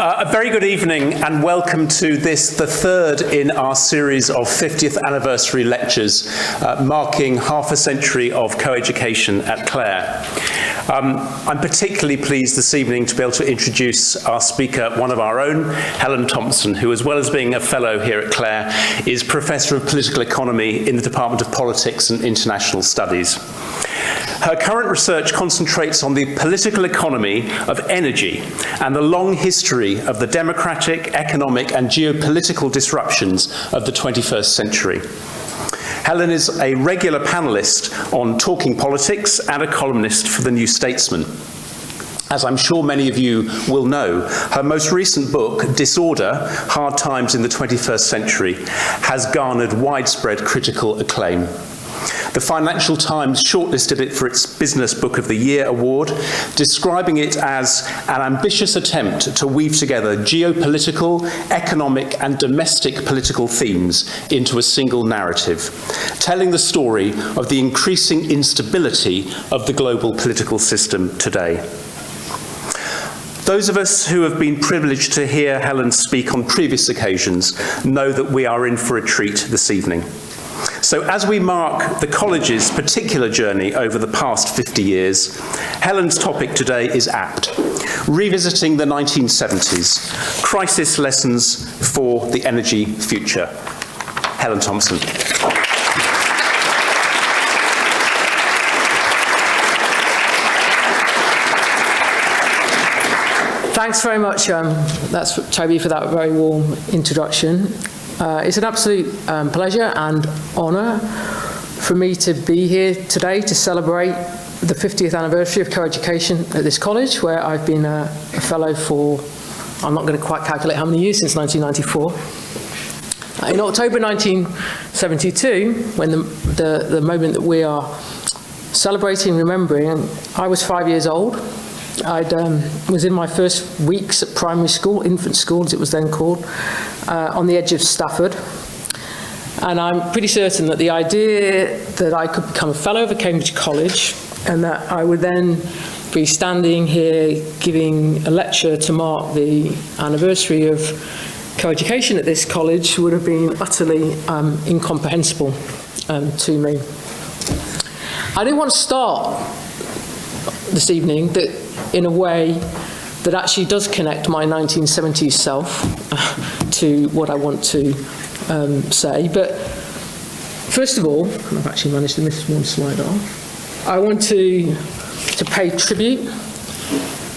A very good evening and welcome to this, the third in our series of 50th anniversary lectures marking half a century of co-education at Clare. I'm particularly pleased this evening to be able to introduce our speaker, one of our own, Helen Thompson, who, as well as being a fellow here at Clare, is Professor of Political Economy in the Department of Politics and International Studies. Her current research concentrates on the political economy of energy and the long history of the democratic, economic and geopolitical disruptions of the 21st century. Helen is a regular panellist on Talking Politics and a columnist for The New Statesman. As I'm sure many of you will know, her most recent book, Disorder: Hard Times in the 21st Century, has garnered widespread critical acclaim. The Financial Times shortlisted it for its Business Book of the Year award, describing it as an ambitious attempt to weave together geopolitical, economic and domestic political themes into a single narrative, telling the story of the increasing instability of the global political system today. Those of us who have been privileged to hear Helen speak on previous occasions know that we are in for a treat this evening. So as we mark the college's particular journey over the past 50 years, Helen's topic today is apt: revisiting the 1970s, crisis lessons for the energy future. Helen Thompson. Thanks very much, that's Toby, for that very warm introduction. It's an absolute pleasure and honour for me to be here today to celebrate the 50th anniversary of co-education at this college, where I've been a fellow for, I'm not going to quite calculate how many years, since 1994. In October 1972, when the moment that we are celebrating, remembering, I was 5 years old. I was in my first weeks at primary school, infant school as it was then called, on the edge of Stafford. And I'm pretty certain that the idea that I could become a fellow of a Cambridge college and that I would then be standing here giving a lecture to mark the anniversary of co-education at this college would have been utterly incomprehensible to me. I didn't want to start this evening in a way that actually does connect my 1970s self to what I want to say. But first of all, and I've actually managed to miss one slide off, I want to pay tribute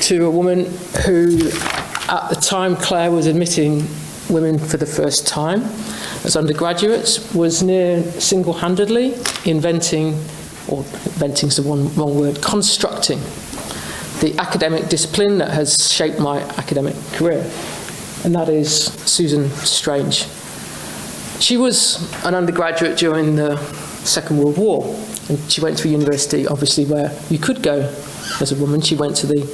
to a woman who, at the time Clare was admitting women for the first time as undergraduates, was near single-handedly inventing's the wrong word, constructing the academic discipline that has shaped my academic career, and that is Susan Strange. She was an undergraduate during the Second World War, and she went to a university, obviously, where you could go as a woman. She went to the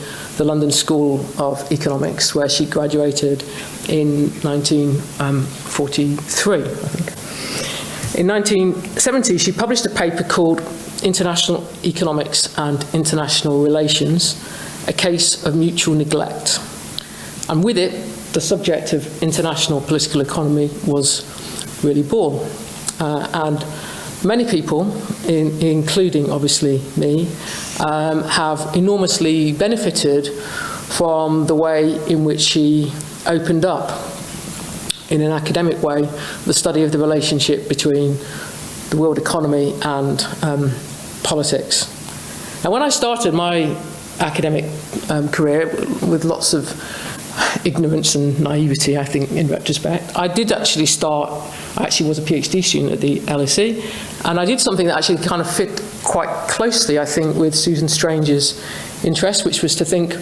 London School of Economics, where she graduated in 1943, I think. In 1970, she published a paper called International Economics and International Relations, a Case of Mutual Neglect. And with it, the subject of international political economy was really born. And many people, including obviously me, have enormously benefited from the way in which she opened up, in an academic way, the study of the relationship between the world economy and politics. And when I started my academic career with lots of ignorance and naivety, I think, in retrospect, I was a PhD student at the LSE, and I did something that actually kind of fit quite closely, I think, with Susan Strange's interest, which was to think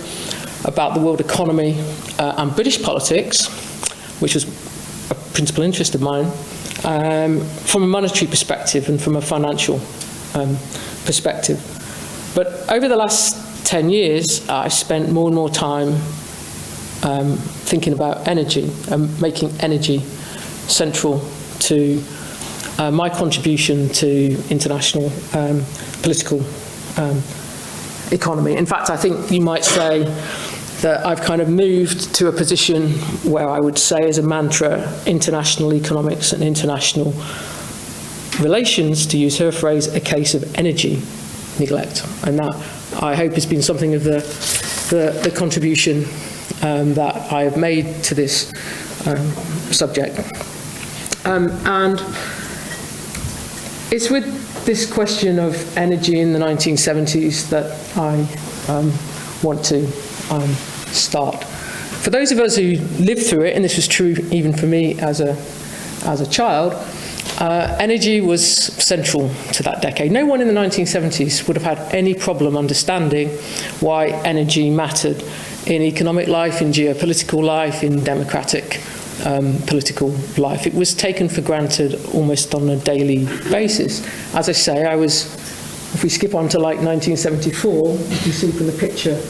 about the world economy and British politics, which was a principal interest of mine, from a monetary perspective and from a financial perspective. But over the last 10 years, I've spent more and more time thinking about energy and making energy central to my contribution to international political economy. In fact, I think you might say that I've kind of moved to a position where I would say as a mantra, international economics and international relations, to use her phrase, a case of energy neglect. And that, I hope, has been something of the contribution that I have made to this subject. And it's with this question of energy in the 1970s that I want to start. For those of us who lived through it, and this was true even for me as a child, energy was central to that decade. No one in the 1970s would have had any problem understanding why energy mattered in economic life, in geopolitical life, in democratic political life. It was taken for granted almost on a daily basis. As I say, if we skip on to like 1974, you can see from the picture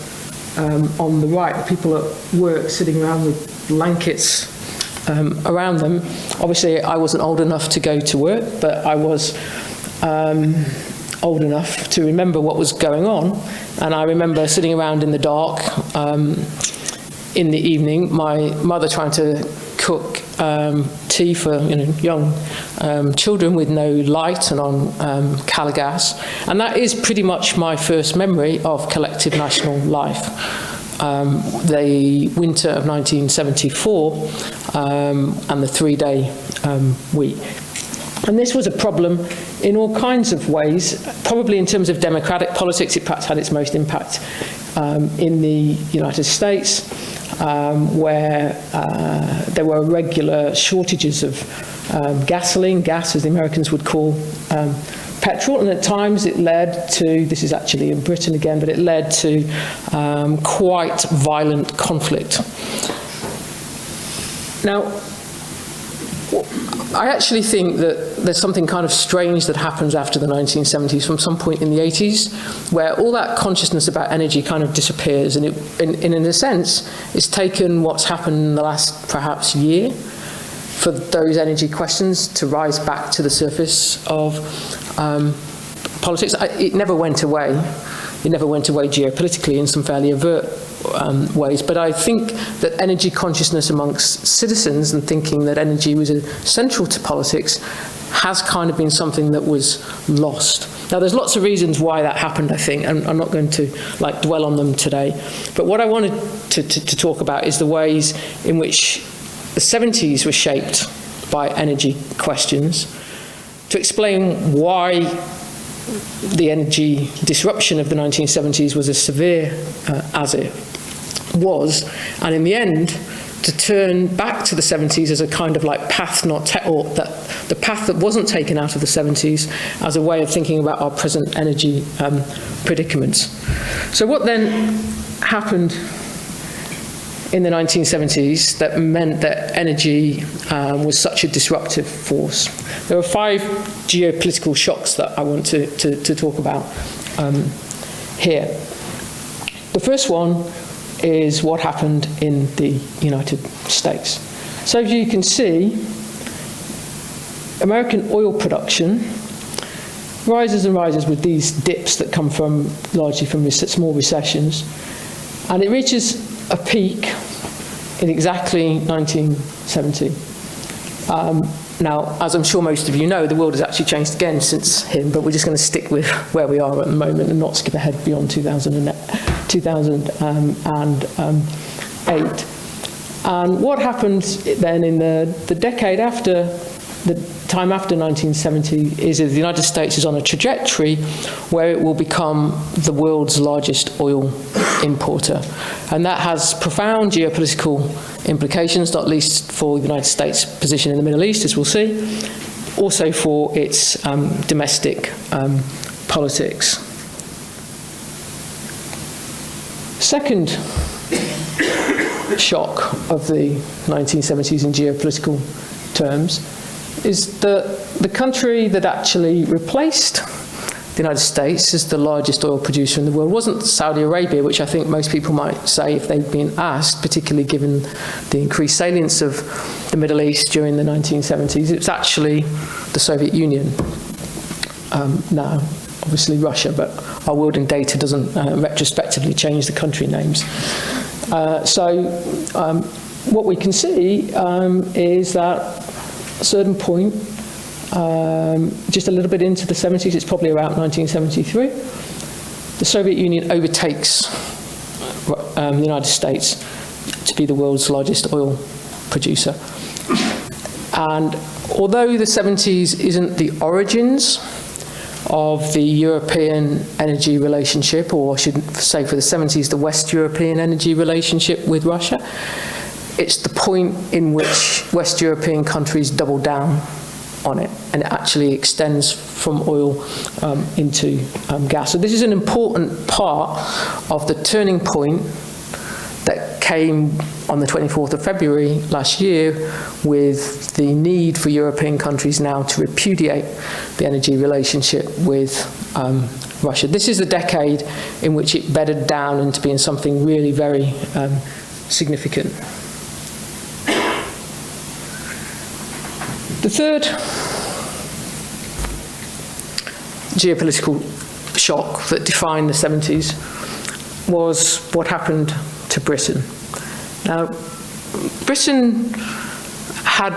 on the right, the people at work sitting around with blankets around them. Obviously, I wasn't old enough to go to work, but I was old enough to remember what was going on. And I remember sitting around in the dark in the evening, my mother trying to cook tea for young children with no light and on colour gas. And that is pretty much my first memory of collective national life. The winter of 1974 and the three-day week. And this was a problem in all kinds of ways. Probably in terms of democratic politics, it perhaps had its most impact in the United States, where there were regular shortages of gasoline, gas as the Americans would call petrol, and at times it led to, this is actually in Britain again, but it led to quite violent conflict. Now, I actually think that there's something kind of strange that happens after the 1970s from some point in the 80s, where all that consciousness about energy kind of disappears, and in a sense, it's taken what's happened in the last perhaps year for those energy questions to rise back to the surface of politics. It never went away. It never went away geopolitically in some fairly overt ways, but I think that energy consciousness amongst citizens and thinking that energy was central to politics has kind of been something that was lost. Now, there's lots of reasons why that happened, I think, and I'm not going to dwell on them today. But what I wanted to talk about is the ways in which the 70s were shaped by energy questions, to explain why the energy disruption of the 1970s was as severe as it was, and in the end, to turn back to the 70s as a kind of path the path that wasn't taken out of the 70s as a way of thinking about our present energy predicaments. So what then happened in the 1970s that meant that energy was such a disruptive force? There are 5 geopolitical shocks that I want to talk about here. The first one is what happened in the United States. So as you can see, American oil production rises and rises with these dips that come largely from small recessions, and it reaches a peak in exactly 1970. Now, as I'm sure most of you know, the world has actually changed again since him, but we're just going to stick with where we are at the moment and not skip ahead beyond 2008. And what happened then in the decade after, the time after 1970, is that the United States is on a trajectory where it will become the world's largest oil importer. And that has profound geopolitical implications, not least for the United States' position in the Middle East, as we'll see, also for its domestic politics. Second shock of the 1970s in geopolitical terms is the country that actually replaced the United States as the largest oil producer in the world wasn't Saudi Arabia, which I think most people might say if they'd been asked, particularly given the increased salience of the Middle East during the 1970s. It's actually the Soviet Union now, obviously Russia, but our world in data doesn't retrospectively change the country names. What we can see is that at a certain point, just a little bit into the 70s, it's probably around 1973, the Soviet Union overtakes the United States to be the world's largest oil producer. And although the 70s isn't the origins of the European energy relationship, or I should say for the 70s, the West European energy relationship with Russia, it's the point in which West European countries double down on it, and it actually extends from oil into gas. So this is an important part of the turning point that came on the 24th of February last year, with the need for European countries now to repudiate the energy relationship with Russia. This is the decade in which it bedded down into being something really very significant. The third geopolitical shock that defined the 70s was what happened to Britain. Now, Britain had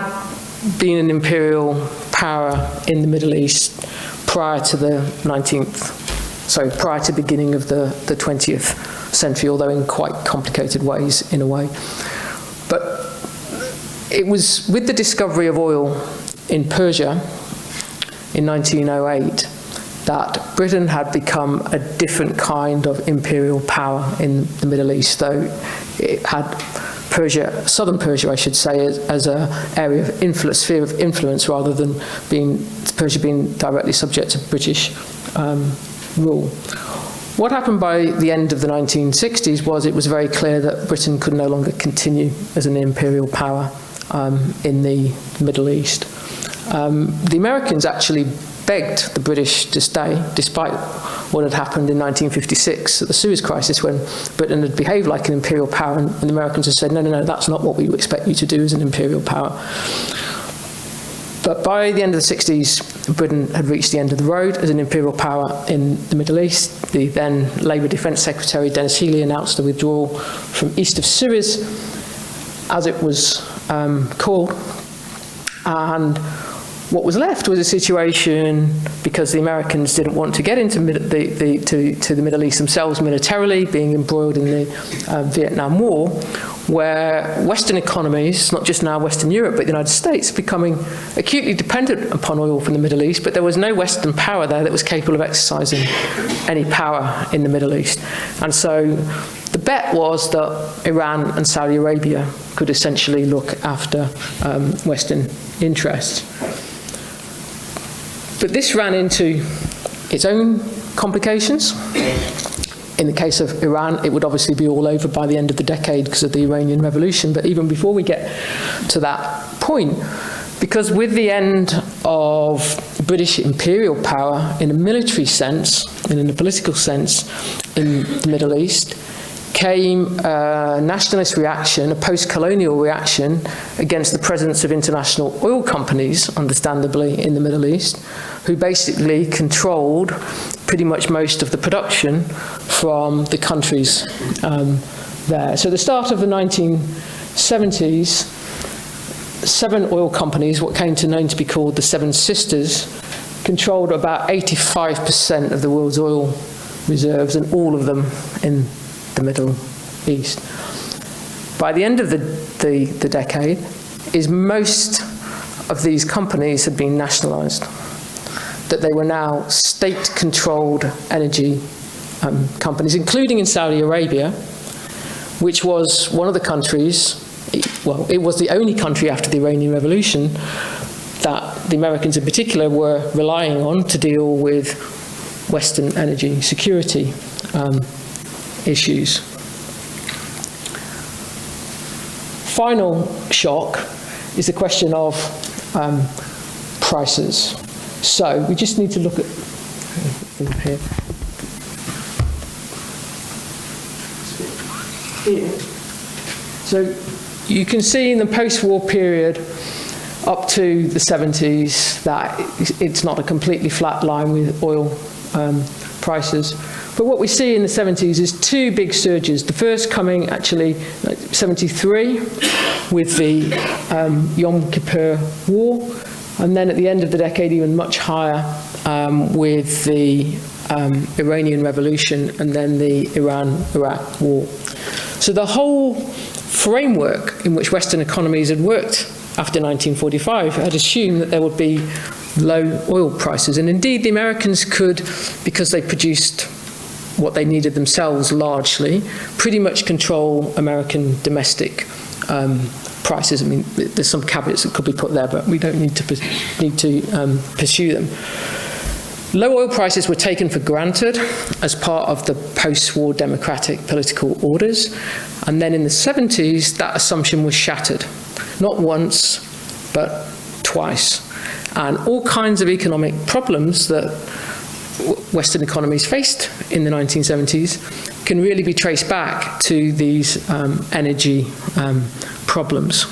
been an imperial power in the Middle East prior to the beginning of the 20th century, although in quite complicated ways in a way. But it was with the discovery of oil in Persia in 1908 that Britain had become a different kind of imperial power in the Middle East, though it had Persia, southern Persia, I should say, as an area of influence, sphere of influence, rather than Persia being directly subject to British rule. What happened by the end of the 1960s was it was very clear that Britain could no longer continue as an imperial power in the Middle East. The Americans actually begged the British to stay, despite what had happened in 1956 at the Suez Crisis, when Britain had behaved like an imperial power, and the Americans had said, no, that's not what we expect you to do as an imperial power. But by the end of the 60s, Britain had reached the end of the road as an imperial power in the Middle East. The then Labour Defence Secretary, Dennis Healey, announced the withdrawal from east of Suez, as it was called. And what was left was a situation, because the Americans didn't want to get into the Middle East themselves militarily, being embroiled in the Vietnam War, where Western economies, not just now Western Europe, but the United States, becoming acutely dependent upon oil from the Middle East, but there was no Western power there that was capable of exercising any power in the Middle East. And so the bet was that Iran and Saudi Arabia could essentially look after Western interests. But this ran into its own complications. In the case of Iran, it would obviously be all over by the end of the decade because of the Iranian Revolution. But even before we get to that point, because with the end of British imperial power in a military sense and in a political sense in the Middle East, came a nationalist reaction, a post-colonial reaction against the presence of international oil companies, understandably, in the Middle East, who basically controlled pretty much most of the production from the countries there. So the start of the 1970s, 7 oil companies, what came to known to be called the Seven Sisters, controlled about 85% of the world's oil reserves, and all of them in the Middle East. By the end of the decade, most of these companies had been nationalised, that they were now state-controlled energy companies, including in Saudi Arabia, which was one of the countries, well, it was the only country after the Iranian Revolution that the Americans in particular were relying on to deal with Western energy security issues. Final shock is the question of prices. So we just need to look at here. So you can see in the post-war period up to the 70s that it's not a completely flat line with oil prices. But what we see in the 70s is two big surges. The first coming actually 73 with the Yom Kippur War, and then at the end of the decade even much higher with the Iranian Revolution and then the Iran-Iraq War. So the whole framework in which Western economies had worked after 1945 had assumed that there would be low oil prices. And indeed, the Americans could, because they produced what they needed themselves largely, pretty much control American domestic prices. I mean, there's some caveats that could be put there, but we don't need to pursue them. Low oil prices were taken for granted as part of the post-war democratic political orders. And then in the 70s, that assumption was shattered. Not once, but twice. And all kinds of economic problems that Western economies faced in the 1970s can really be traced back to these energy problems.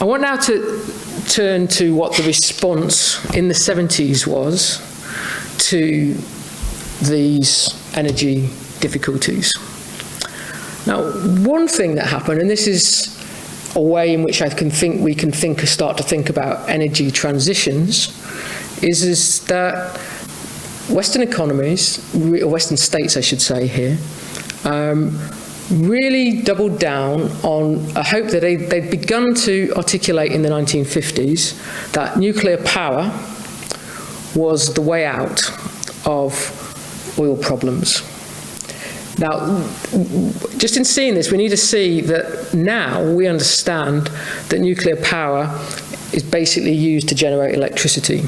I want now to turn to what the response in the 70s was to these energy difficulties. Now, one thing that happened, and this is a way in which we can start to think about energy transitions, is that Western economies, or Western states I should say here, really doubled down on a hope that they'd begun to articulate in the 1950s, that nuclear power was the way out of oil problems. Now, just in seeing this, we need to see that now we understand that nuclear power is basically used to generate electricity.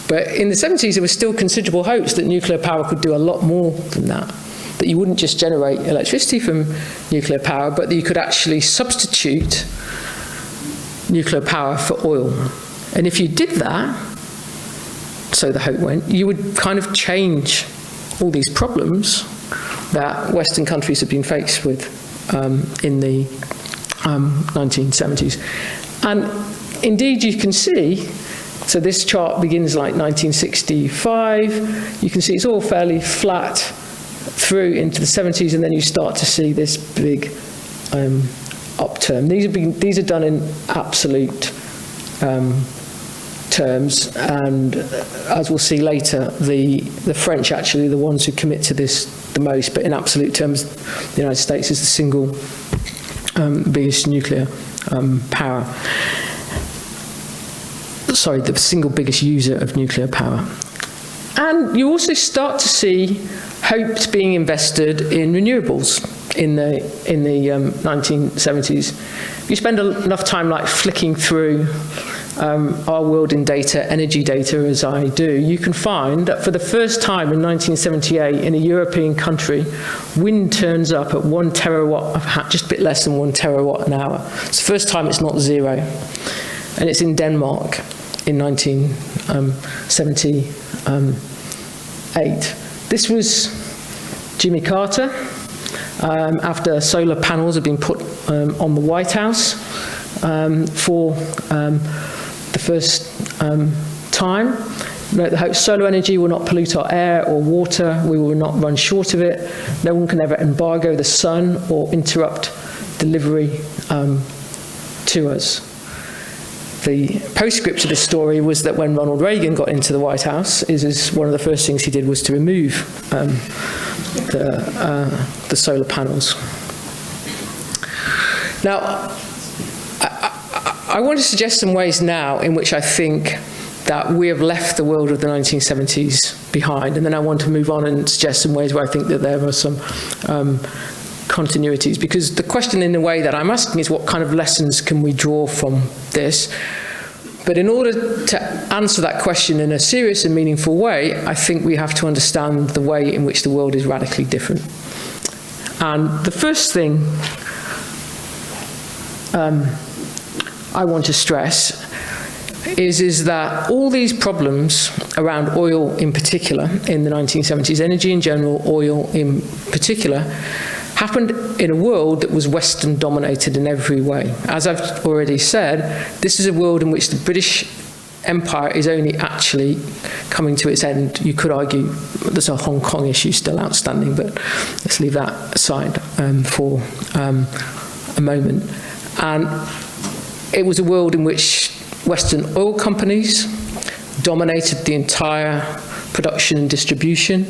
But in the 70s, there was still considerable hopes that nuclear power could do a lot more than that. That you wouldn't just generate electricity from nuclear power, but that you could actually substitute nuclear power for oil. And if you did that, so the hope went, you would kind of change all these problems that Western countries have been faced with in the 1970s. And indeed, you can see, so this chart begins like 1965. You can see it's all fairly flat through into the 70s, and then you start to see this big upturn. These are done in absolute terms, and as we'll see later, the French actually are the ones who commit to this the most, but in absolute terms, the United States is the single biggest nuclear power. Sorry, the single biggest user of nuclear power. And you also start to see hopes being invested in renewables in the 1970s. You spend enough time like flicking through our world in data, energy data, as I do, you can find that for the first time in 1978 in a European country, wind turns up at 1 terawatt, just a bit less than 1 terawatt an hour. It's the first time it's not zero. And it's in Denmark in 1978. This was Jimmy Carter, after solar panels had been put on the White House for the first time. The hope solar energy will not pollute our air or water. We will not run short of it. No one can ever embargo the sun or interrupt delivery to us. The postscript to this story was that when Ronald Reagan got into the White House, one of the first things he did was to remove the solar panels. Now, I want to suggest some ways now in which I think that we have left the world of the 1970s behind, and then I want to move on and suggest some ways where I think that there are some continuities, because the question in the way that I'm asking is what kind of lessons can we draw from this? But in order to answer that question in a serious and meaningful way, I think we have to understand the way in which the world is radically different. And the first thing I want to stress is that all these problems around oil in particular in the 1970s, energy in general, oil in particular, happened in a world that was Western dominated in every way. As I've already said, this is a world in which the British empire is only actually coming to its end. You could argue there's a Hong Kong issue still outstanding, but let's leave that aside for a moment. And it was a world in which Western oil companies dominated the entire production and distribution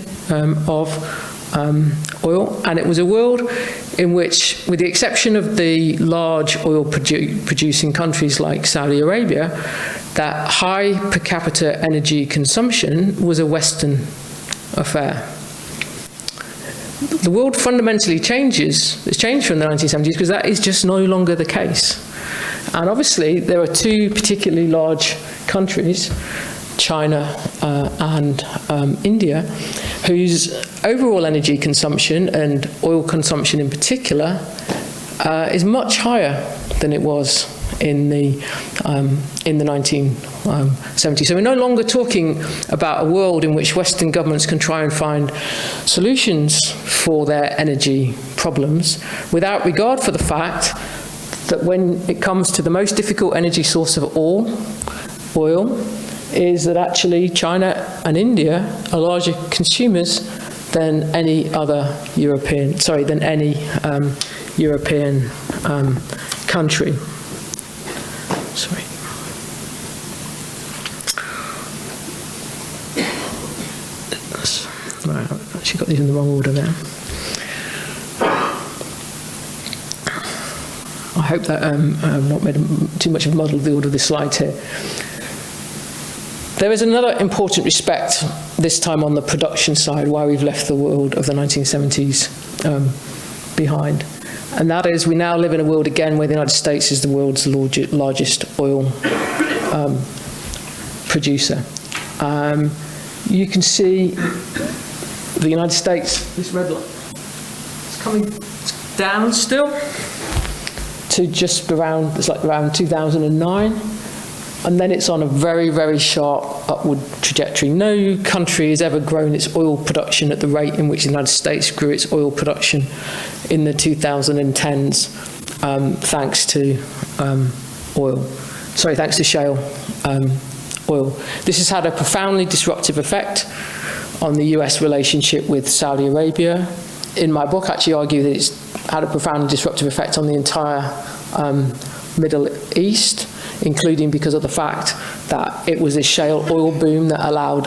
of oil, and it was a world in which, with the exception of the large oil producing countries like Saudi Arabia, that high per capita energy consumption was a Western affair. The world fundamentally changes. It's changed from the 1970s because that is just no longer the case. And obviously, there are two particularly large countries, China and India, whose overall energy consumption, and oil consumption in particular, is much higher than it was in the 1970s. So we're no longer talking about a world in which Western governments can try and find solutions for their energy problems without regard for the fact that when it comes to the most difficult energy source of all, oil, is that actually China and India are larger consumers than any other European country. Sorry. Right, I've actually got these in the wrong order there. I hope that I've not made too much of a muddle of the order of the slides here. There is another important respect, this time on the production side, why we've left the world of the 1970s behind. And that is, we now live in a world again where the United States is the world's largest oil producer. You can see the United States, this red line, it's coming down still to just around, it's like around 2009. And then it's on a very, very sharp upward trajectory. No country has ever grown its oil production at the rate in which the United States grew its oil production in the 2010s, thanks to thanks to shale oil. This has had a profoundly disruptive effect on the US relationship with Saudi Arabia. In my book, I actually argue that it's had a profoundly disruptive effect on the entire Middle East, including because of the fact that it was this shale oil boom that allowed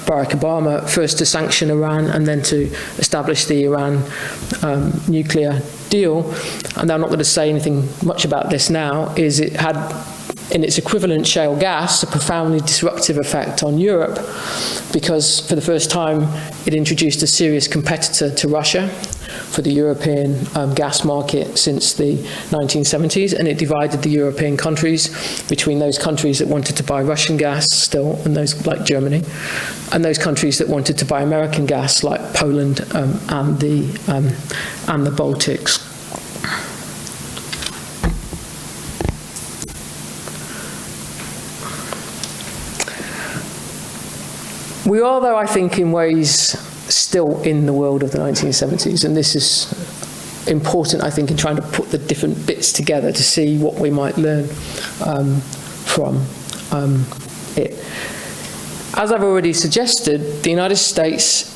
Barack Obama first to sanction Iran and then to establish the Iran nuclear deal. And I'm not going to say anything much about this now, is it had, in its equivalent shale gas, a profoundly disruptive effect on Europe, because for the first time it introduced a serious competitor to Russia for the European gas market since the 1970s, and it divided the European countries between those countries that wanted to buy Russian gas still, and those like Germany, and those countries that wanted to buy American gas like Poland and the Baltics. We are, though, I think, in ways still in the world of the 1970s, and this is important, I think, in trying to put the different bits together to see what we might learn from it. As I've already suggested, the United States,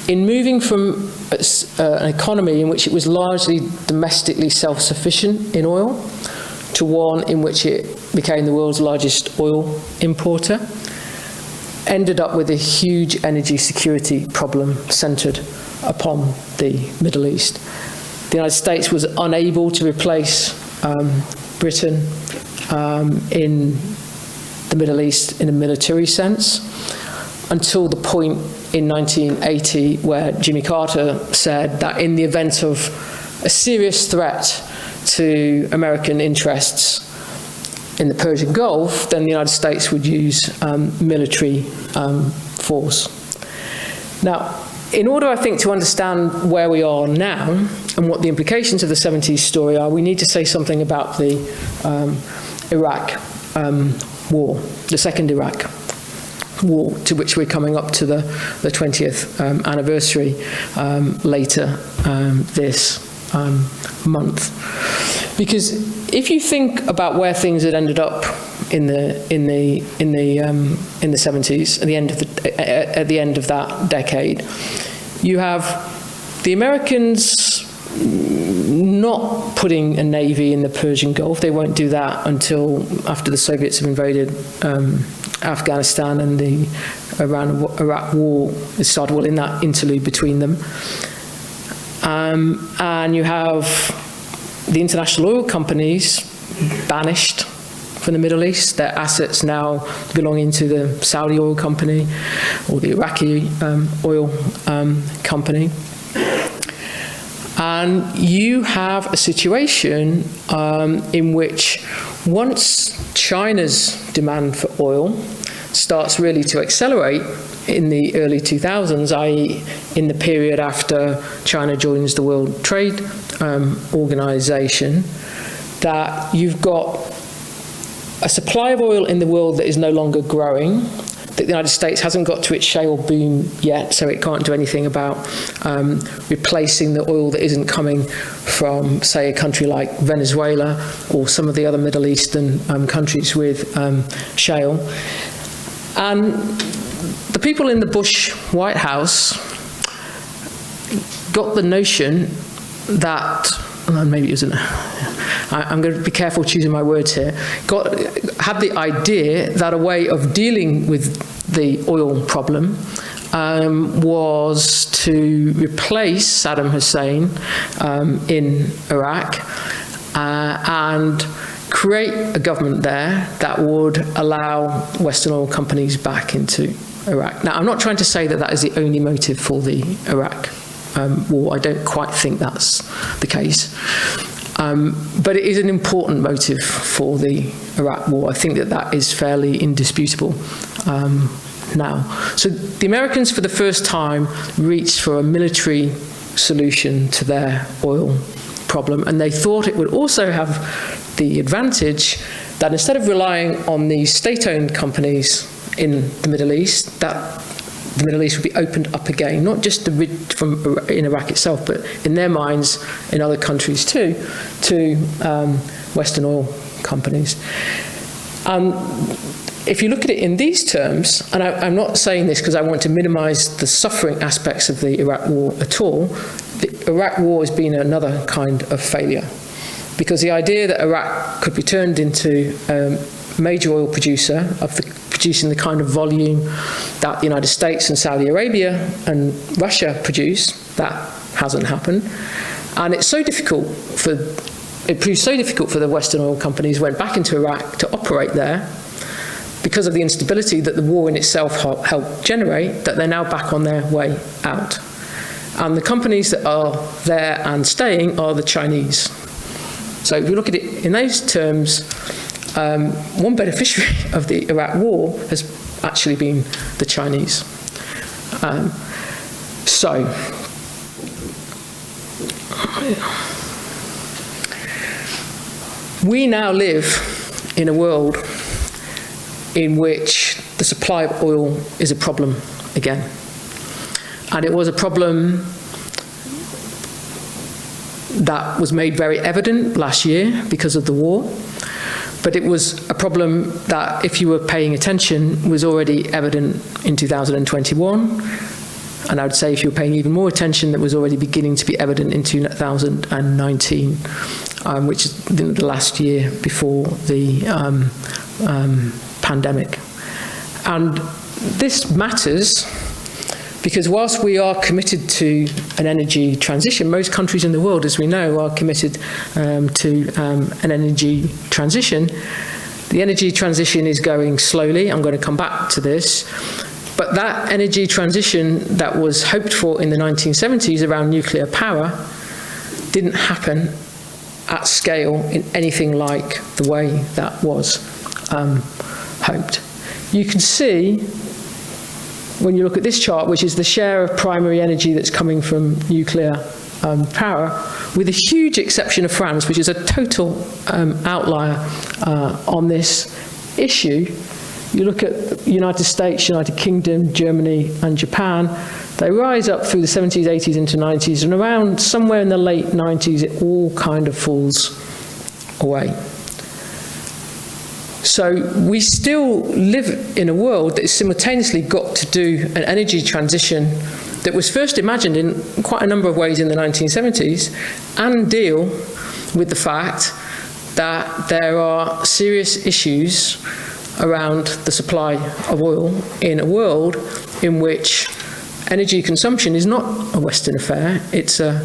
in moving from an economy in which it was largely domestically self-sufficient in oil to one in which it became the world's largest oil importer, ended up with a huge energy security problem centered upon the Middle East. The United States was unable to replace Britain in the Middle East in a military sense until the point in 1980 where Jimmy Carter said that in the event of a serious threat to American interests in the Persian Gulf, then the United States would use military force. Now, in order, I think, to understand where we are now and what the implications of the 70s story are, we need to say something about the Iraq war, the second Iraq war, to which we're coming up to the 20th anniversary later this month. Because if you think about where things had ended up in the 70s, at the end of that decade. You have the Americans not putting a navy in the Persian Gulf. They won't do that until after the Soviets have invaded Afghanistan and the Iran-Iraq war is started, well, in that interlude between them. And you have the international oil companies banished from the Middle East, their assets now belonging to the Saudi oil company or the Iraqi oil company. And you have a situation in which once China's demand for oil starts really to accelerate in the early 2000s, i.e. in the period after China joins the World Trade Organization, that you've got a supply of oil in the world that is no longer growing, that the United States hasn't got to its shale boom yet, so it can't do anything about replacing the oil that isn't coming from, say, a country like Venezuela or some of the other Middle Eastern countries with shale. And the people in the Bush White House got the notion that, maybe it wasn't, I'm going to be careful choosing my words here, had the idea that a way of dealing with the oil problem was to replace Saddam Hussein in Iraq and create a government there that would allow Western oil companies back into Iraq. Now, I'm not trying to say that that is the only motive for the Iraq war. I don't quite think that's the case. But it is an important motive for the Iraq war. I think that that is fairly indisputable now. So the Americans, for the first time, reached for a military solution to their oil problem, and they thought it would also have the advantage that instead of relying on these state-owned companies in the Middle East, that the Middle East would be opened up again, not just from in Iraq itself, but in their minds, in other countries too, to Western oil companies. If you look at it in these terms, and I'm not saying this because I want to minimize the suffering aspects of the Iraq war at all, the Iraq war has been another kind of failure. Because the idea that Iraq could be turned into a major oil producer producing the kind of volume that the United States and Saudi Arabia and Russia produce, that hasn't happened. And it proved so difficult for the Western oil companies who went back into Iraq to operate there because of the instability that the war in itself helped generate, that they're now back on their way out. And the companies that are there and staying are the Chinese. So if you look at it in those terms, one beneficiary of the Iraq war has actually been the Chinese. We now live in a world in which the supply of oil is a problem again. And it was a problem that was made very evident last year because of the war. But it was a problem that, if you were paying attention, was already evident in 2021. And I would say if you were paying even more attention, that was already beginning to be evident in 2019, which is the last year before the pandemic. And this matters because whilst we are committed to an energy transition, most countries in the world, as we know, are committed to an energy transition. The energy transition is going slowly. I'm going to come back to this. But that energy transition that was hoped for in the 1970s around nuclear power didn't happen at scale in anything like the way that was hoped. You can see, when you look at this chart, which is the share of primary energy that's coming from nuclear power, with a huge exception of France, which is a total outlier on this issue. You look at the United States, United Kingdom, Germany, and Japan, they rise up through the 70s, 80s into 90s, and around somewhere in the late 90s, it all kind of falls away. So we still live in a world that has simultaneously got to do an energy transition that was first imagined in quite a number of ways in the 1970s and deal with the fact that there are serious issues around the supply of oil in a world in which energy consumption is not a Western affair, it's a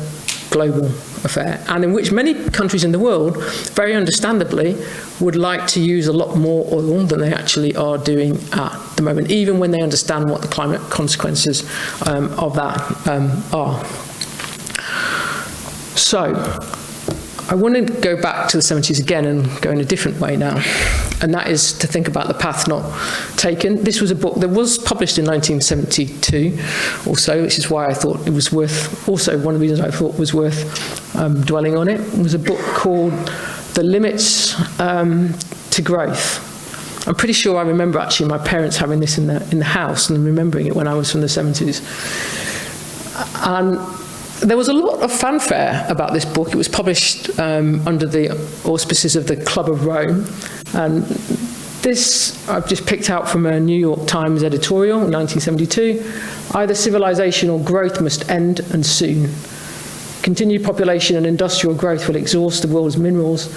global affair, and in which many countries in the world, very understandably, would like to use a lot more oil than they actually are doing at the moment, even when they understand what the climate consequences of that are. So, I want to go back to the 70s again and go in a different way now, and that is to think about the path not taken. This was a book that was published in 1972 also, which is why I thought it was worth, also one of the reasons I thought was worth dwelling on it. It was a book called The Limits to Growth. I'm pretty sure I remember actually my parents having this in the house and remembering it when I was from the 70s. And there was a lot of fanfare about this book. It was published under the auspices of the Club of Rome. And this I've just picked out from a New York Times editorial in 1972. Either civilization or growth must end, and soon. Continued population and industrial growth will exhaust the world's minerals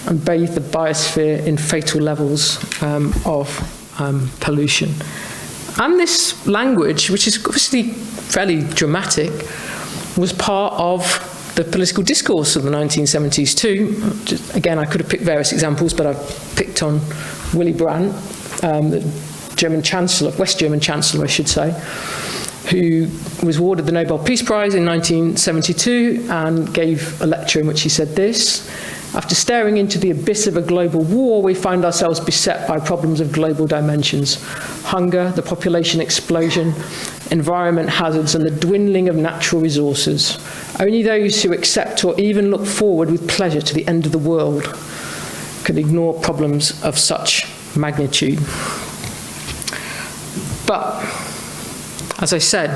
and bathe the biosphere in fatal levels of pollution. And this language, which is obviously fairly dramatic, was part of the political discourse of the 1970s too. Again, I could have picked various examples, but I've picked on Willie Brandt, the German Chancellor, West German Chancellor, I should say, who was awarded the Nobel Peace Prize in 1972 and gave a lecture in which he said this: "After staring into the abyss of a global war, we find ourselves beset by problems of global dimensions. Hunger, the population explosion, environment hazards, and the dwindling of natural resources. Only those who accept or even look forward with pleasure to the end of the world could ignore problems of such magnitude." But, as I said,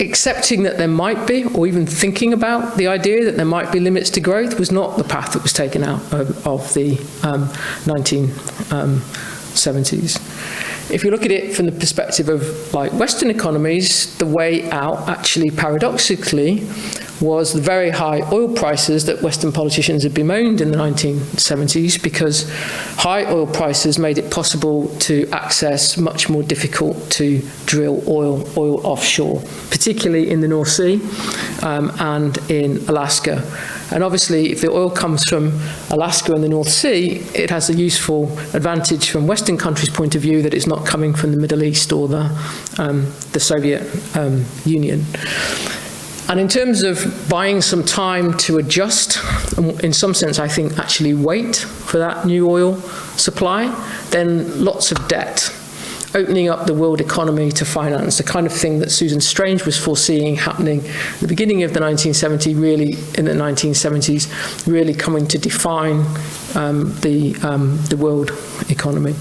accepting that there might be, or even thinking about the idea that there might be limits to growth, was not the path that was taken out of the 1970s. If you look at it from the perspective of like Western economies, the way out actually paradoxically was the very high oil prices that Western politicians had bemoaned in the 1970s, because high oil prices made it possible to access much more difficult to drill oil offshore, particularly in the North Sea and in Alaska. And obviously, if the oil comes from Alaska and the North Sea, it has a useful advantage from Western countries' point of view that it's not coming from the Middle East or the Soviet Union. And in terms of buying some time to adjust, in some sense, I think actually wait for that new oil supply, then lots of debt, opening up the world economy to finance, the kind of thing that Susan Strange was foreseeing happening at the beginning of the 1970s, really in the 1970s, really coming to define the world economy.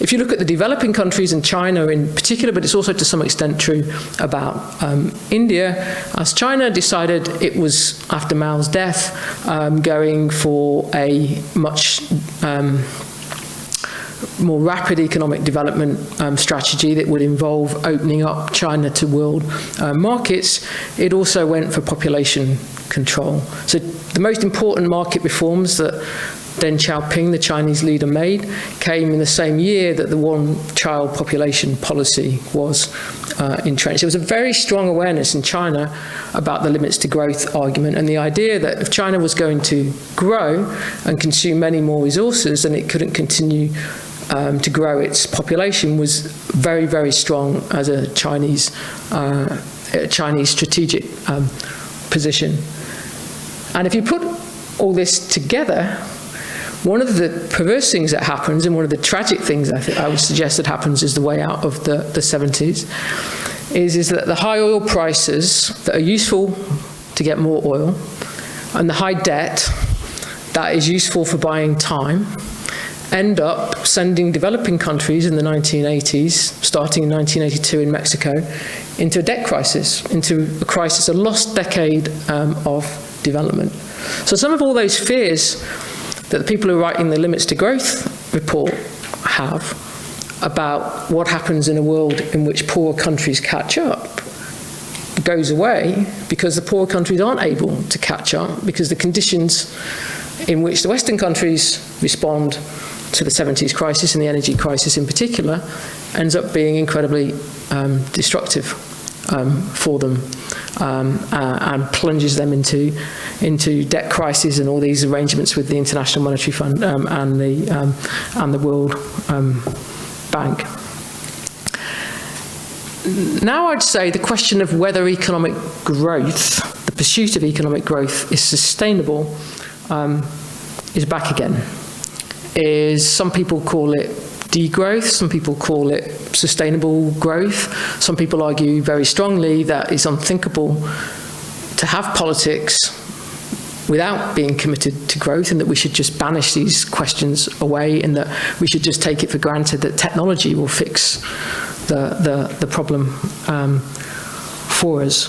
If you look at the developing countries and China in particular, but it's also to some extent true about India, as China decided it was, after Mao's death, going for a much more rapid economic development strategy that would involve opening up China to world markets, it also went for population control. So the most important market reforms that Deng Xiaoping, the Chinese leader, made came in the same year that the one-child population policy was entrenched. There was a very strong awareness in China about the limits to growth argument, and the idea that if China was going to grow and consume many more resources, then it couldn't continue to grow its population was very, very strong as a Chinese strategic position. And if you put all this together, one of the perverse things that happens, and one of the tragic things I would suggest that happens is the way out of the 70s, is that the high oil prices that are useful to get more oil, and the high debt that is useful for buying time, end up sending developing countries in the 1980s, starting in 1982 in Mexico, into a debt crisis, into a crisis, a lost decade of development. So some of all those fears that the people who are writing the Limits to Growth report have about what happens in a world in which poorer countries catch up goes away, because the poorer countries aren't able to catch up, because the conditions in which the Western countries respond to the 70s crisis and the energy crisis in particular ends up being incredibly destructive for them, and plunges them into debt crises and all these arrangements with the International Monetary Fund and the World Bank. Now I'd say the question of whether economic growth, the pursuit of economic growth, is sustainable is back again. Some people call it degrowth, some people call it sustainable growth, some people argue very strongly that it's unthinkable to have politics without being committed to growth, and that we should just banish these questions away, and that we should just take it for granted that technology will fix the problem for us.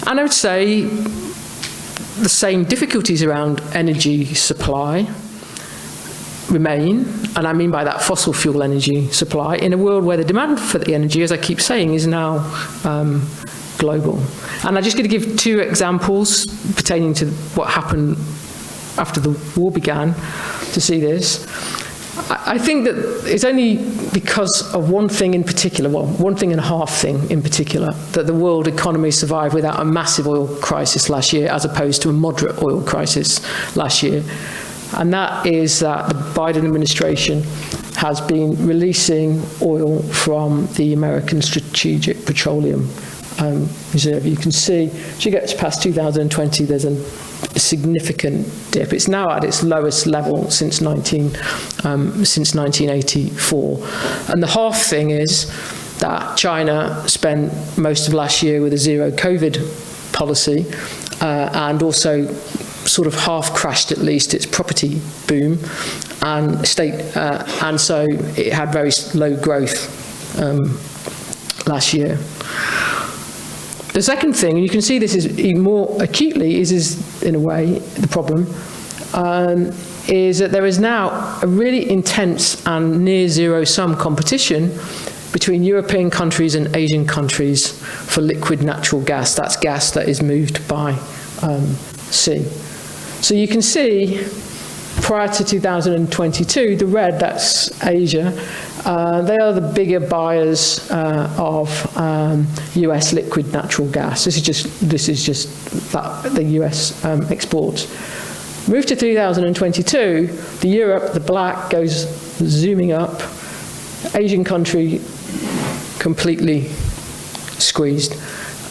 And I would say the same difficulties around energy supply remain, and I mean by that fossil fuel energy supply, in a world where the demand for the energy, as I keep saying, is now global. And I'm just going to give two examples pertaining to what happened after the war began to see this. I think that it's only because of one thing in particular, well, one thing and a half thing in particular, that the world economy survived without a massive oil crisis last year, as opposed to a moderate oil crisis last year. And that is that the Biden administration has been releasing oil from the American Strategic Petroleum Reserve. You can see, as you get past 2020, there's a significant dip. It's now at its lowest level since 1984. And the half thing is that China spent most of last year with a zero COVID policy, and also sort of half crashed at least its property boom, and so it had very low growth last year. The second thing, and you can see this is even more acutely, is in a way the problem, is that there is now a really intense and near zero-sum competition between European countries and Asian countries for liquid natural gas. That's gas that is moved by sea. So you can see, prior to 2022, the red, that's Asia. They are the bigger buyers of US liquid natural gas. This is just the US exports. Move to 2022, the black goes zooming up. Asian country completely squeezed.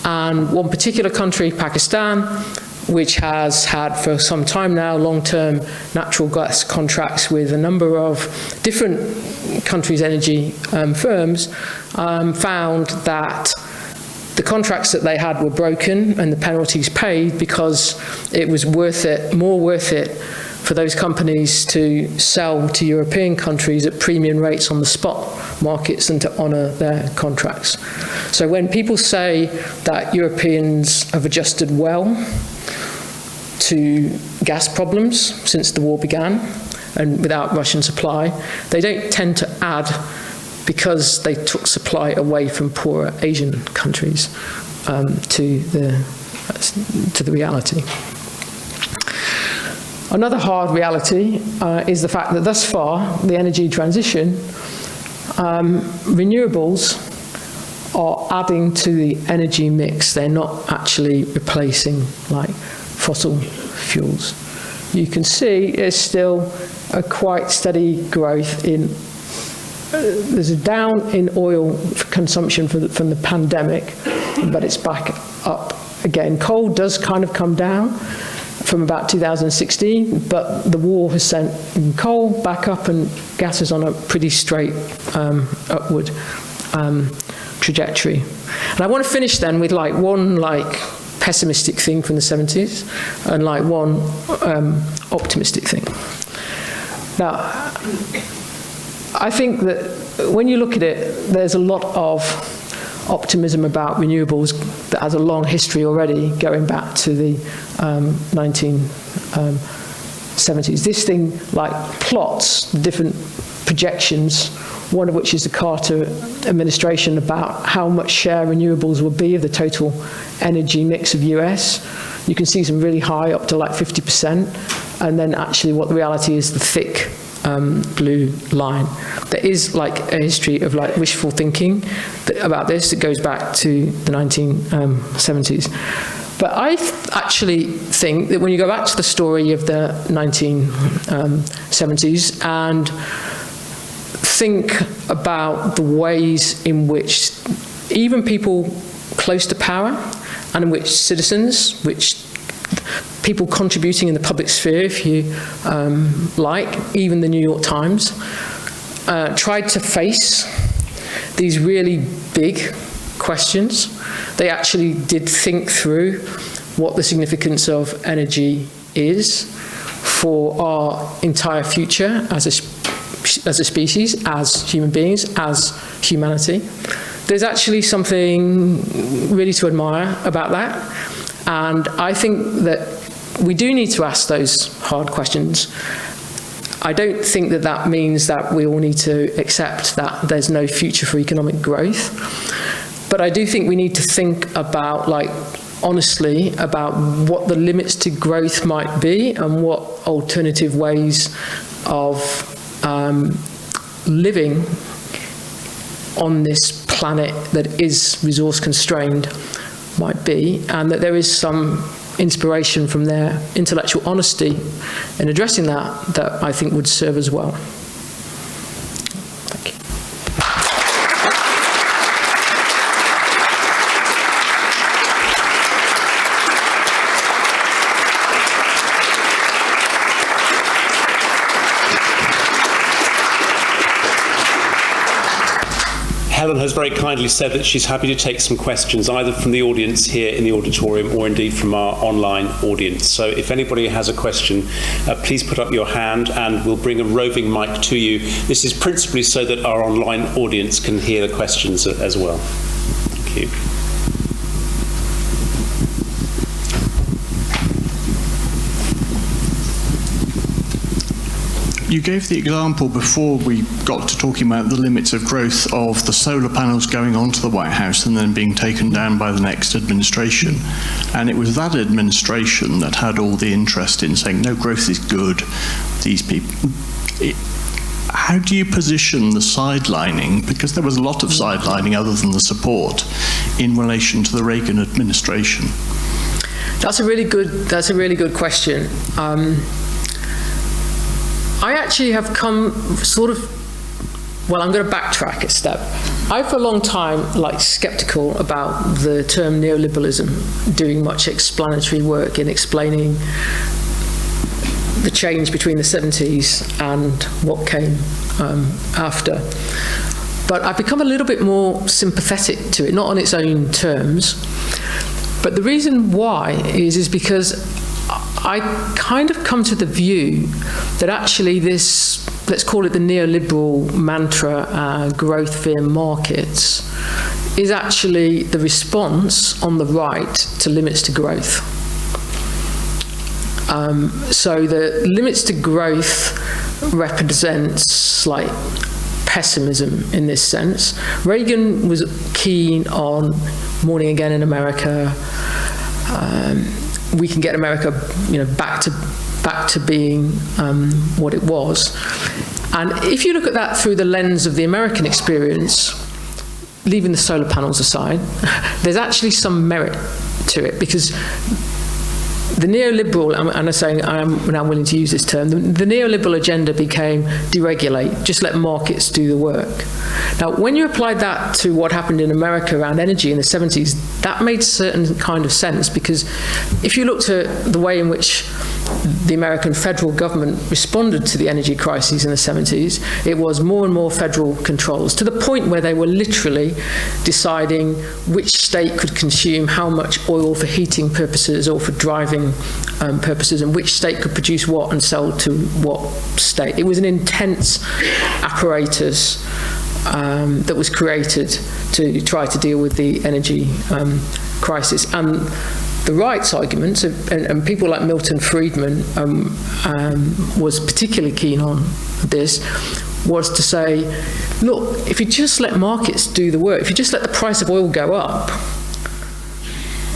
And one particular country, Pakistan, which has had for some time now long-term natural gas contracts with a number of different countries' energy firms, found that the contracts that they had were broken and the penalties paid because it was more worth it for those companies to sell to European countries at premium rates on the spot markets than to honour their contracts. So when people say that Europeans have adjusted well to gas problems since the war began and without Russian supply, they don't tend to add because they took supply away from poorer Asian countries to the reality. Another hard reality is the fact that thus far, the energy transition, renewables are adding to the energy mix. They're not actually replacing fossil fuels. You can see there's still a quite steady growth in, there's a down in oil consumption from the pandemic, but it's back up again. Coal does kind of come down from about 2016, but the war has sent coal back up and gas is on a pretty straight upward trajectory. And I want to finish then with one pessimistic thing from the 70s and one optimistic thing. Now, I think that when you look at it, there's a lot of optimism about renewables that has a long history already, going back to the 1950s 70s. This thing like plots different projections, one of which is the Carter administration about how much share renewables will be of the total energy mix of US. You can see some really high, up to like 50%, and then actually what the reality is, the thick blue line. There is like a history of like wishful thinking about this that goes back to the 1970s. But I actually think that when you go back to the story of the 1970s and think about the ways in which even people close to power and in which citizens, which people contributing in the public sphere, if you like, even the New York Times, tried to face these really big questions. They actually did think through what the significance of energy is for our entire future as a species, as human beings, as humanity. There's actually something really to admire about that. And I think that we do need to ask those hard questions. I don't think that that means that we all need to accept that there's no future for economic growth. But I do think we need to think about, like, honestly, about what the limits to growth might be and what alternative ways of living on this planet that is resource constrained might be, and that there is some inspiration from their intellectual honesty in addressing that I think would serve as well. Thank you. Helen has very kindly said that she's happy to take some questions, either from the audience here in the auditorium or indeed from our online audience. So if anybody has a question, please put up your hand and we'll bring a roving mic to you. This is principally so that our online audience can hear the questions as well. Thank you. You gave the example before we got to talking about the limits of growth of the solar panels going onto the White House and then being taken down by the next administration. And it was that administration that had all the interest in saying, no, growth is good. These people. How do you position the sidelining? Because there was a lot of sidelining other than the support in relation to the Reagan administration. That's a really good question. I actually have come sort of, well, I'm going to backtrack a step. I've for a long time skeptical about the term neoliberalism doing much explanatory work in explaining the change between the 70s and what came after. But I've become a little bit more sympathetic to it, not on its own terms. But the reason why is because I kind of come to the view that actually this, let's call it the neoliberal mantra, growth via markets, is actually the response on the right to limits to growth. So the limits to growth represents like pessimism in this sense. Reagan was keen on Morning Again in America. We can get America, back to being what it was. And if you look at that through the lens of the American experience, leaving the solar panels aside, there's actually some merit to it, because the neoliberal, and I'm saying I'm now willing to use this term, the neoliberal agenda became deregulate, just let markets do the work. Now, when you applied that to what happened in America around energy in the 70s, that made certain kind of sense, because if you looked at the way in which the American federal government responded to the energy crises in the 70s, it was more and more federal controls, to the point where they were literally deciding which state could consume how much oil for heating purposes or for driving purposes, and which state could produce what and sell to what state. It was an intense apparatus that was created to try to deal with the energy crisis. And the right's arguments, and people like Milton Friedman was particularly keen on this, was to say, look, if you just let markets do the work, if you just let the price of oil go up,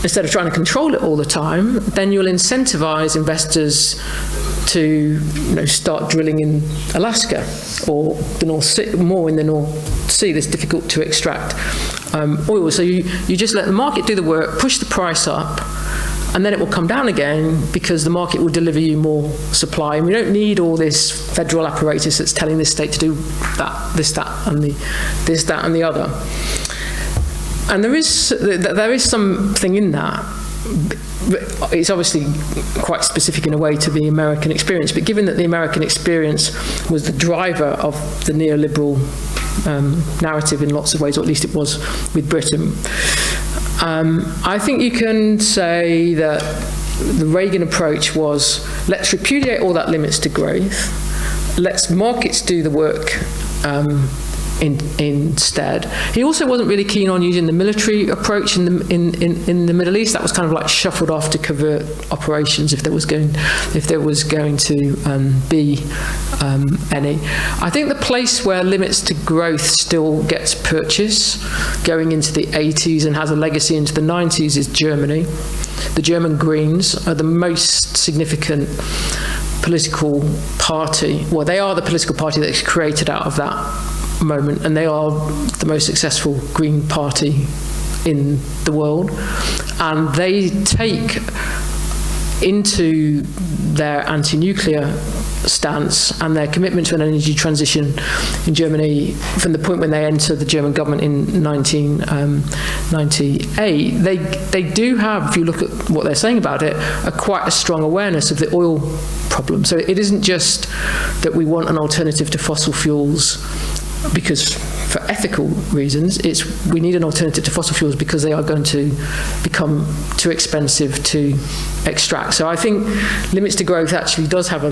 instead of trying to control it all the time, then you'll incentivize investors to start drilling in Alaska or the North Sea, more in the North Sea. It's difficult to extract oil. So you just let the market do the work, push the price up, and then it will come down again because the market will deliver you more supply. And we don't need all this federal apparatus that's telling this state to do that, this, that, and the other. And there is something in that. It's obviously quite specific in a way to the American experience, but given that the American experience was the driver of the neoliberal narrative in lots of ways, or at least it was with Britain, I think you can say that the Reagan approach was, let's repudiate all that limits to growth, let's markets do the work instead. He also wasn't really keen on using the military approach in the Middle East. That was kind of like shuffled off to covert operations if there was going to be any. I think the place where limits to growth still gets purchase going into the 80s and has a legacy into the 90s is Germany. The German Greens are the most significant political party. Well, they are the political party that's created out of that moment, and they are the most successful Green Party in the world, and they take into their anti-nuclear stance and their commitment to an energy transition in Germany from the point when they enter the German government in 1998. They do have, if you look at what they're saying about it, quite a strong awareness of the oil problem. So it isn't just that we want an alternative to fossil fuels because for ethical reasons, we need an alternative to fossil fuels because they are going to become too expensive to extract. So I think limits to growth actually does have a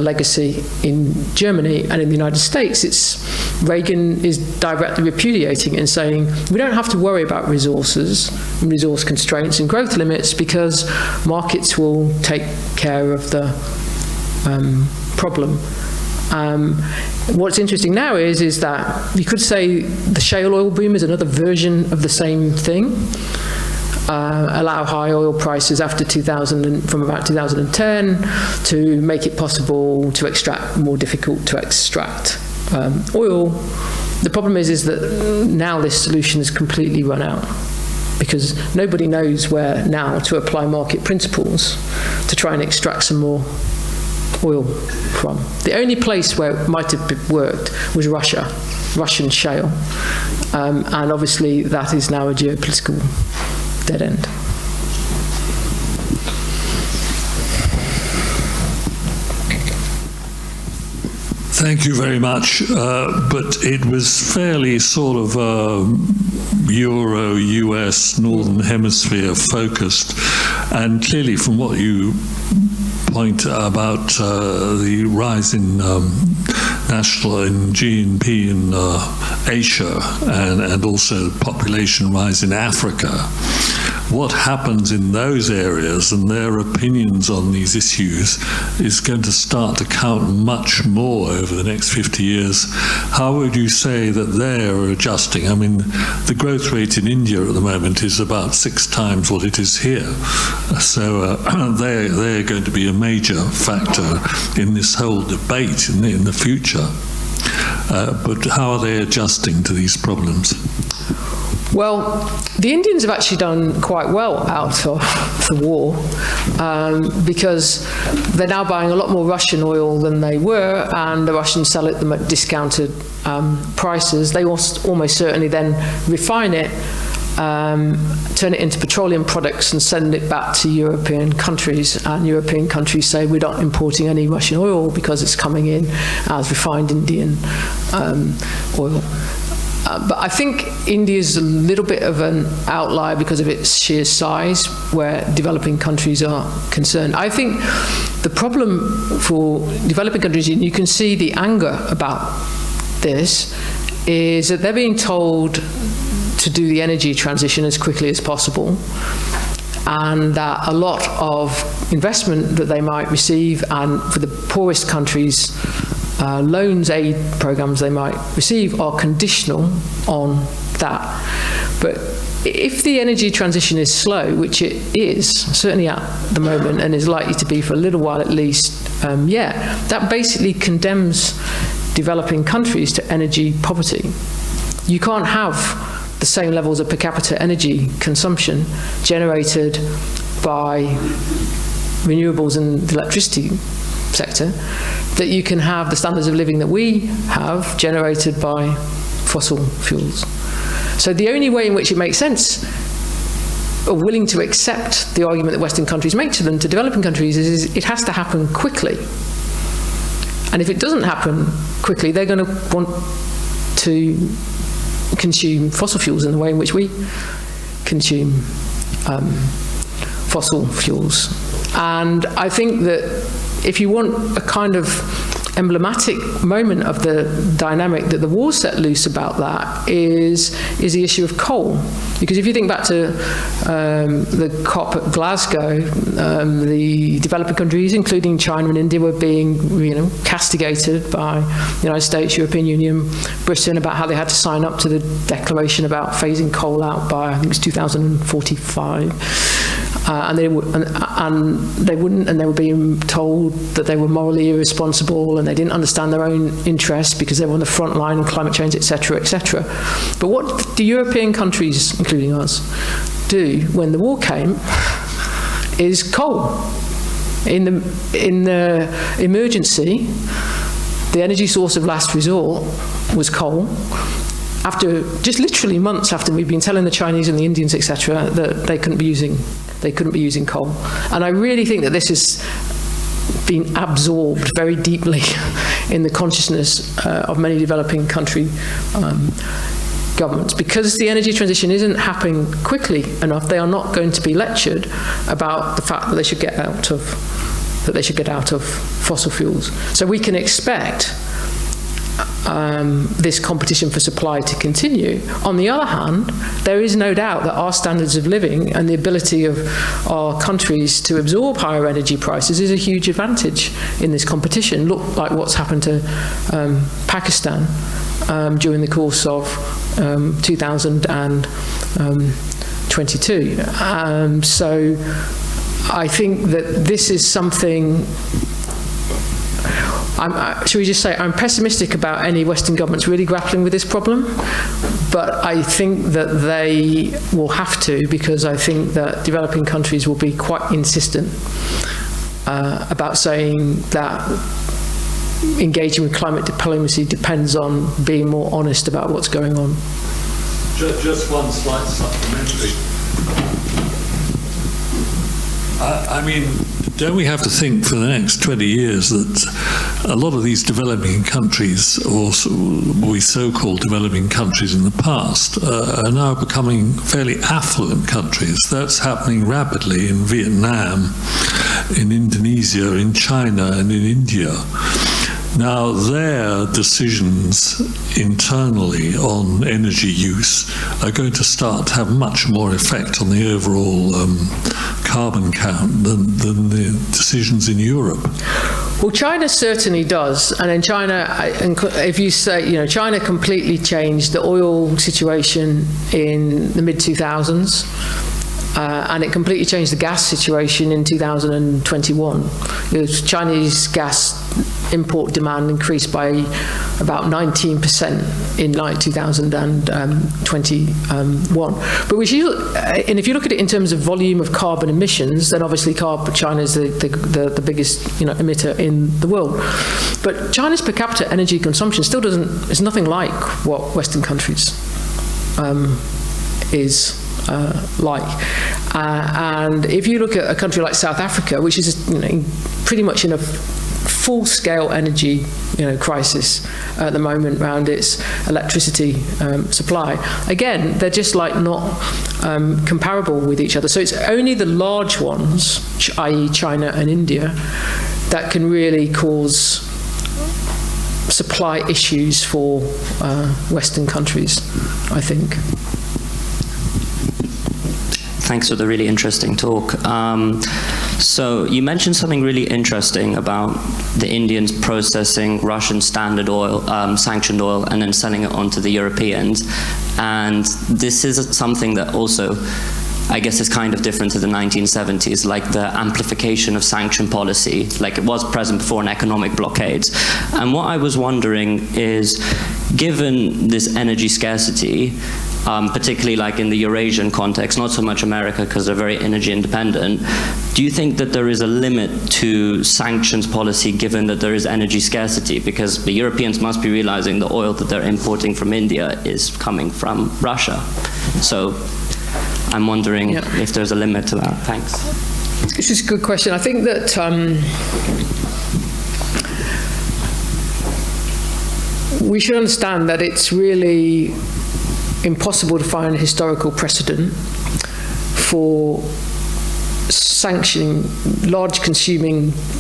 legacy in Germany, and in the United States, Reagan is directly repudiating it and saying we don't have to worry about resources and resource constraints and growth limits because markets will take care of the problem. What's interesting now is that you could say the shale oil boom is another version of the same thing. Allow high oil prices after from about 2010 to make it possible to extract more difficult to extract oil. The problem is that now this solution is completely run out because nobody knows where now to apply market principles to try and extract some more oil from. The only place where it might have worked was Russian shale, and obviously that is now a geopolitical dead end. Thank you very much, but it was fairly sort of Euro-US Northern Hemisphere focused, and clearly from what you point about the rise in national and GNP in Asia and also population rise in Africa. What happens in those areas and their opinions on these issues is going to start to count much more over the next 50 years. How would you say that they're adjusting? I mean, the growth rate in India at the moment is about 6 times what it is here. So they're going to be a major factor in this whole debate in the future. But how are they adjusting to these problems? Well, the Indians have actually done quite well out of the war because they're now buying a lot more Russian oil than they were, and the Russians sell it at discounted prices. They almost certainly then refine it, turn it into petroleum products and send it back to European countries, and European countries say we're not importing any Russian oil because it's coming in as refined Indian oil. But I think India is a little bit of an outlier because of its sheer size, where developing countries are concerned. I think the problem for developing countries, and you can see the anger about this, is that they're being told to do the energy transition as quickly as possible, and that a lot of investment that they might receive, and for the poorest countries, loans, aid programs they might receive, are conditional on that. But if the energy transition is slow, which it is, certainly at the moment, and is likely to be for a little while at least, that basically condemns developing countries to energy poverty. You can't have the same levels of per capita energy consumption generated by renewables and the electricity sector that you can have the standards of living that we have generated by fossil fuels. So the only way in which it makes sense, or willing to accept the argument that Western countries make to them, to developing countries, is it has to happen quickly. And if it doesn't happen quickly, they're going to want to consume fossil fuels in the way in which we consume fossil fuels. And I think that if you want a kind of emblematic moment of the dynamic that the war set loose about that is the issue of coal. Because if you think back to the COP at Glasgow, the developing countries, including China and India, were being castigated by the United States, European Union, Britain, about how they had to sign up to the declaration about phasing coal out by, I think it was 2045. And they wouldn't, and they were being told that they were morally irresponsible and they didn't understand their own interests because they were on the front line of climate change, etc., etc. But what do European countries, including us, do when the war came is coal. In the emergency, the energy source of last resort was coal. After just literally months after we've been telling the Chinese and the Indians, etc., that they couldn't be using coal. And I really think that this has been absorbed very deeply in the consciousness of many developing country governments. Because the energy transition isn't happening quickly enough, they are not going to be lectured about the fact that they should get out of fossil fuels. So we can expect this competition for supply to continue. On the other hand, there is no doubt that our standards of living and the ability of our countries to absorb higher energy prices is a huge advantage in this competition. Look like what's happened to Pakistan during the course of 2022. So I think that this is something. Should we just say I'm pessimistic about any Western governments really grappling with this problem, but I think that they will have to, because I think that developing countries will be quite insistent about saying that engaging with climate diplomacy depends on being more honest about what's going on. Just one slight supplementary. I mean, don't we have to think for the next 20 years that a lot of these developing countries, or we so-called developing countries in the past, are now becoming fairly affluent countries? That's happening rapidly in Vietnam, in Indonesia, in China, and in India. Now, their decisions internally on energy use are going to start to have much more effect on the overall carbon count than the decisions in Europe. Well, China certainly does. And in China, if you say, China completely changed the oil situation in the mid-2000s. And it completely changed the gas situation in 2021. Chinese gas import demand increased by about 19% in 2021. But if you look at it in terms of volume of carbon emissions, then obviously China is the biggest emitter in the world. But China's per capita energy consumption still is nothing like what Western countries is like. And if you look at a country like South Africa, which is pretty much in a full-scale energy crisis at the moment around its electricity supply, again, they're just not comparable with each other. So it's only the large ones, i.e. China and India, that can really cause supply issues for Western countries, I think. Thanks for the really interesting talk. So you mentioned something really interesting about the Indians processing Russian standard oil, sanctioned oil, and then selling it on to the Europeans. And this is something that also, I guess, is kind of different to the 1970s, like the amplification of sanction policy, like it was present before in economic blockades. And what I was wondering is, given this energy scarcity, particularly like in the Eurasian context, not so much America because they're very energy independent, do you think that there is a limit to sanctions policy given that there is energy scarcity? Because the Europeans must be realizing the oil that they're importing from India is coming from Russia. So I'm wondering if there's a limit to that. Thanks. This is a good question. I think that we should understand that it's really impossible to find a historical precedent for sanctioning large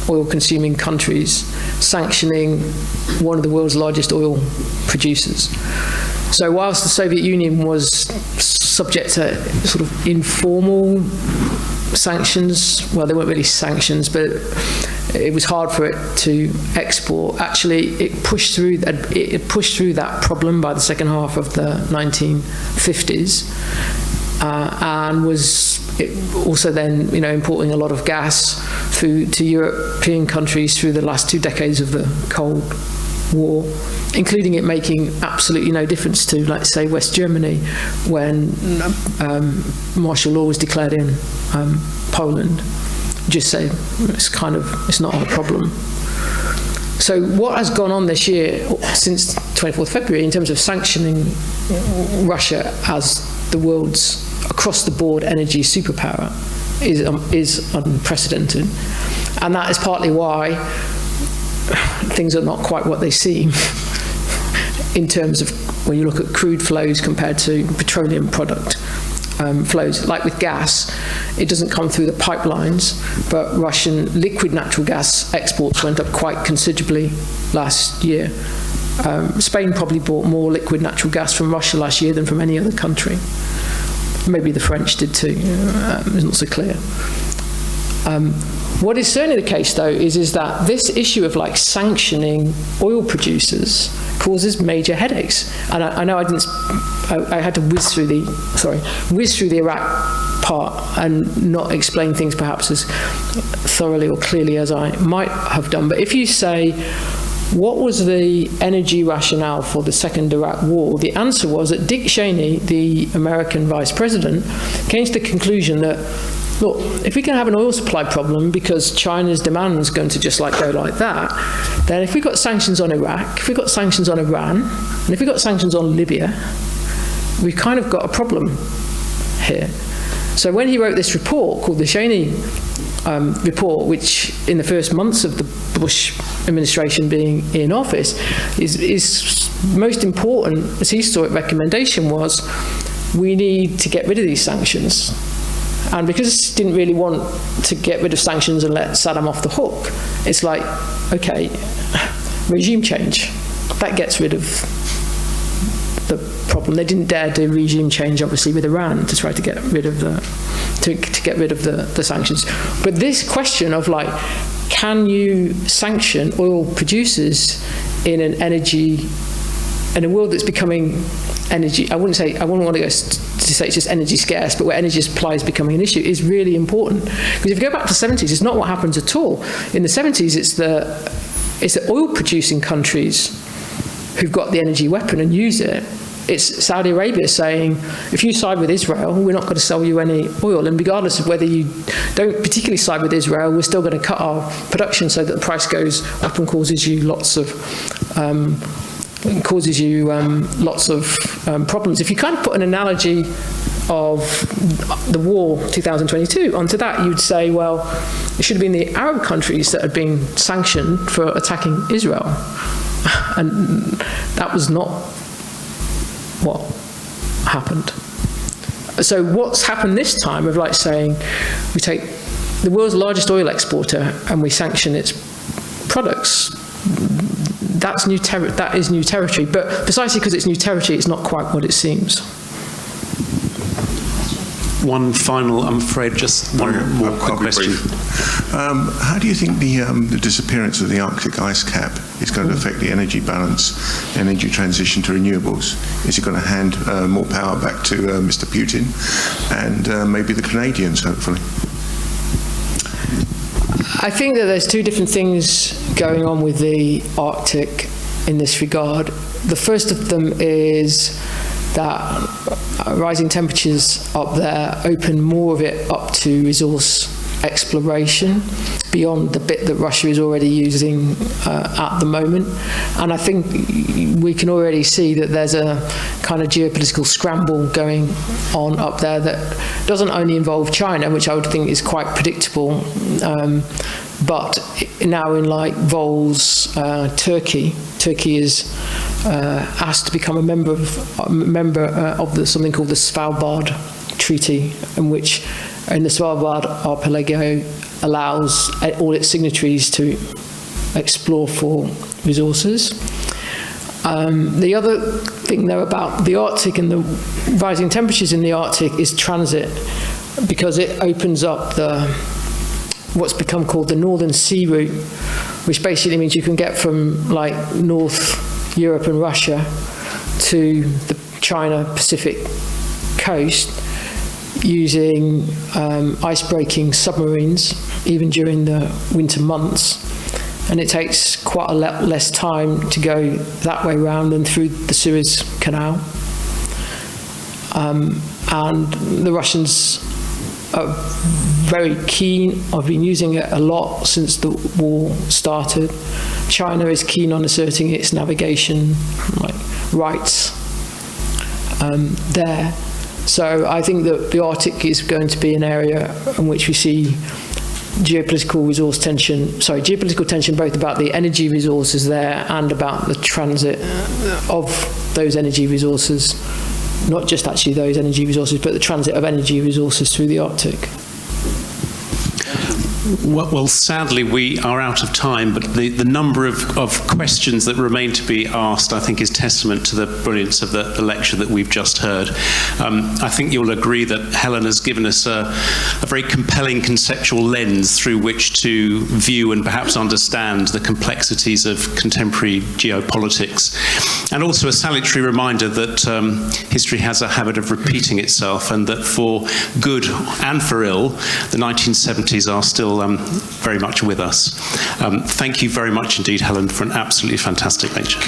oil-consuming countries, sanctioning one of the world's largest oil producers. So whilst the Soviet Union was subject to sort of informal sanctions, well, they weren't really sanctions, but it was hard for it to export. Actually, it pushed through that problem by the second half of the 1950s, and was also then, importing a lot of gas to European countries through the last 2 decades of the Cold War, including it making absolutely no difference to, let's say, West Germany when martial law was declared in Poland. Just say it's not our problem. So what has gone on this year since 24th February in terms of sanctioning Russia as the world's across the board energy superpower is unprecedented, and that is partly why things are not quite what they seem in terms of when you look at crude flows compared to petroleum product flows. Like with gas, it doesn't come through the pipelines, but Russian liquid natural gas exports went up quite considerably last year. Spain probably bought more liquid natural gas from Russia last year than from any other country. Maybe the French did too. It's not so clear. What is certainly the case, though, is that this issue of sanctioning oil producers causes major headaches. And I know I had to whiz through the Iraq part and not explain things perhaps as thoroughly or clearly as I might have done. But if you say, what was the energy rationale for the second Iraq war? The answer was that Dick Cheney, the American vice president, came to the conclusion that, look, if we can have an oil supply problem because China's demand is going to just go like that, then if we've got sanctions on Iraq, if we've got sanctions on Iran, and if we've got sanctions on Libya, we've kind of got a problem here. So when he wrote this report called the Cheney report, which in the first months of the Bush administration being in office, is most important, as he saw it, recommendation was, we need to get rid of these sanctions. And because he didn't really want to get rid of sanctions and let Saddam off the hook, it's like, okay, regime change. That gets rid of the problem. They didn't dare do regime change, obviously, with Iran to try to get rid of the sanctions. But this question of can you sanction oil producers in a world that's becoming energy, I wouldn't want to go to say it's just energy scarce, but where energy supply is becoming an issue, is really important. Because if you go back to the 70s, it's not what happens at all. In the 70s, it's the oil producing countries who've got the energy weapon and use it. It's Saudi Arabia saying, if you side with Israel, we're not going to sell you any oil. And regardless of whether you don't particularly side with Israel, we're still going to cut our production so that the price goes up and causes you lots of problems. If you kind of put an analogy of the war 2022 onto that, you'd say, well, it should have been the Arab countries that had been sanctioned for attacking Israel. And that was not what happened. So what's happened this time of saying we take the world's largest oil exporter and we sanction its products, that is new territory. But precisely because it's new territory, it's not quite what it seems. One final, I'm afraid, just one more quick question. How do you think the disappearance of the Arctic ice cap is going to affect the energy balance, energy transition to renewables? Is it going to hand more power back to Mr. Putin and maybe the Canadians, hopefully? I think that there's two different things going on with the Arctic in this regard. The first of them is that rising temperatures up there open more of it up to resource exploration beyond the bit that Russia is already using at the moment. And I think we can already see that there's a kind of geopolitical scramble going on up there that doesn't only involve China, which I would think is quite predictable, but now involves Turkey. Turkey is asked to become a member of something called the Svalbard Treaty, in which in the Svalbard archipelago allows all its signatories to explore for resources. The other thing, though, about the Arctic and the rising temperatures in the Arctic is transit, because it opens up what's become called the Northern Sea Route, which basically means you can get from North Europe and Russia to the China Pacific coast using ice-breaking submarines, even during the winter months. And it takes quite a lot less time to go that way round than through the Suez Canal. And the Russians are very keen. I've been using it a lot since the war started. China is keen on asserting its navigation rights there. So I think that the Arctic is going to be an area in which we see geopolitical tension both about the energy resources there and about the transit of those energy resources, not just actually those energy resources, but the transit of energy resources through the Arctic. Well, sadly, we are out of time, but the number of questions that remain to be asked, I think, is testament to the brilliance of the lecture that we've just heard. I think you'll agree that Helen has given us a very compelling conceptual lens through which to view and perhaps understand the complexities of contemporary geopolitics, and also a salutary reminder that history has a habit of repeating itself, and that for good and for ill, the 1970s are still very much with us. Thank you very much indeed, Helen, for an absolutely fantastic lecture.